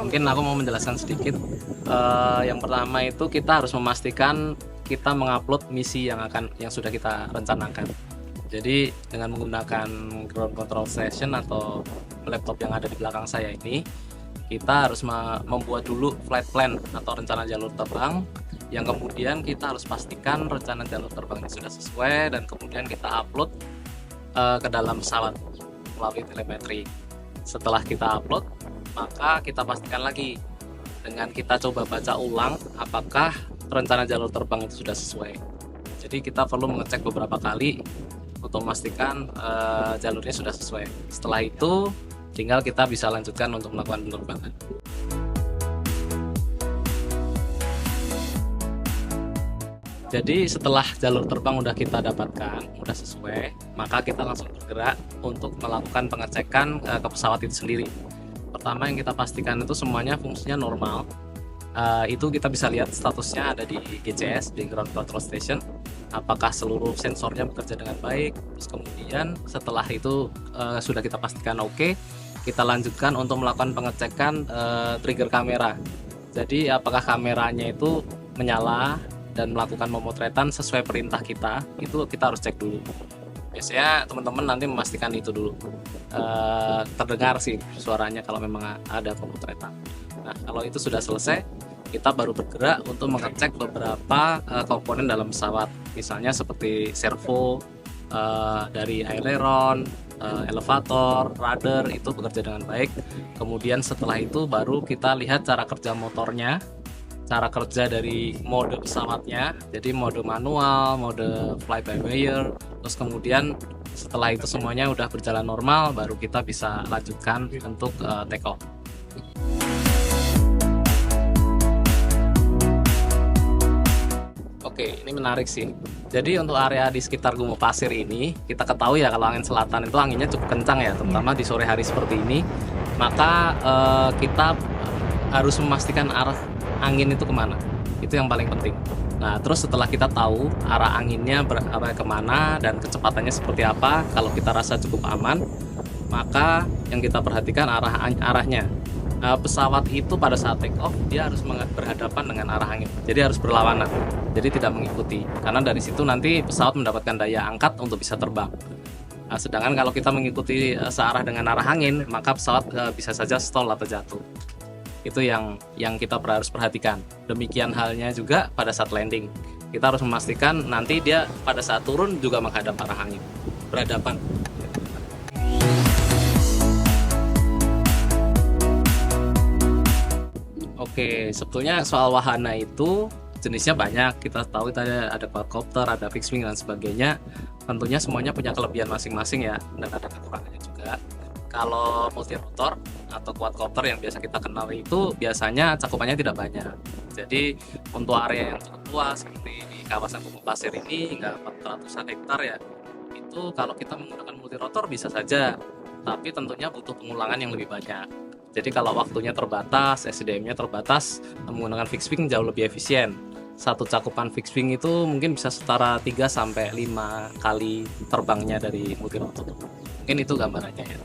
mungkin aku mau menjelaskan sedikit. Yang pertama itu kita harus memastikan kita mengupload misi yang sudah kita rencanakan. Jadi dengan menggunakan ground control station atau laptop yang ada di belakang saya ini, kita harus membuat dulu flight plan atau rencana jalur terbang, yang kemudian kita harus pastikan rencana jalur terbangnya sudah sesuai, dan kemudian kita upload ke dalam pesawat melalui telemetri. Setelah kita upload, maka kita pastikan lagi dengan kita coba baca ulang apakah rencana jalur terbang itu sudah sesuai. Jadi kita perlu mengecek beberapa kali untuk memastikan jalurnya sudah sesuai. Setelah itu tinggal kita bisa lanjutkan untuk melakukan penerbangan. Jadi setelah jalur terbang udah kita dapatkan, udah sesuai, maka kita langsung bergerak untuk melakukan pengecekan ke pesawat itu sendiri. Pertama yang kita pastikan itu semuanya fungsinya normal. Itu kita bisa lihat statusnya ada di GCS, di Ground Control Station, apakah seluruh sensornya bekerja dengan baik. Terus kemudian setelah itu sudah kita pastikan oke, kita lanjutkan untuk melakukan pengecekan trigger kamera. Jadi apakah kameranya itu menyala dan melakukan pemotretan sesuai perintah kita, itu kita harus cek dulu. Biasanya teman-teman nanti memastikan itu dulu, terdengar sih suaranya kalau memang ada pemotretan. Nah, kalau itu sudah selesai, kita baru bergerak untuk mengecek beberapa komponen dalam pesawat, misalnya seperti servo, dari aileron, elevator, rudder itu bekerja dengan baik. Kemudian setelah itu baru kita lihat cara kerja motornya, cara kerja dari mode pesawatnya, jadi mode manual, mode fly by wire. Terus kemudian setelah itu semuanya udah berjalan normal, baru kita bisa lanjutkan untuk take off. Oke, ini menarik sih. Jadi untuk area di sekitar Gumuk Pasir ini, kita ketahui ya kalau angin selatan itu anginnya cukup kencang ya, terutama di sore hari seperti ini. Maka kita harus memastikan arah angin itu kemana. Itu yang paling penting. Nah, terus setelah kita tahu arah anginnya berarah kemana dan kecepatannya seperti apa, kalau kita rasa cukup aman, maka yang kita perhatikan arahnya. Pesawat itu pada saat take off dia harus berhadapan dengan arah angin, jadi harus berlawanan, jadi tidak mengikuti, karena dari situ nanti pesawat mendapatkan daya angkat untuk bisa terbang. Sedangkan kalau kita mengikuti searah dengan arah angin, maka pesawat bisa saja stall atau jatuh. Itu yang kita harus perhatikan. Demikian halnya juga pada saat landing, kita harus memastikan nanti dia pada saat turun juga menghadap arah angin, berhadapan. Oke, sebetulnya soal wahana itu jenisnya banyak. Kita tahu tadi ada quadcopter, ada fixed wing dan sebagainya. Tentunya semuanya punya kelebihan masing-masing ya, dan ada kekurangannya juga. Kalau multirotor atau quadcopter yang biasa kita kenal itu biasanya cakupannya tidak banyak. Jadi untuk area yang cukup luas seperti di kawasan Gumuk Pasir ini hingga 400-an hektar ya, itu kalau kita menggunakan multirotor bisa saja, tapi tentunya butuh pengulangan yang lebih banyak. Jadi kalau waktunya terbatas, SDM-nya terbatas, menggunakan fixed wing jauh lebih efisien. Satu cakupan fixed wing itu mungkin bisa setara 3-5 kali terbangnya dari multirotor. Mungkin itu gambarannya ya.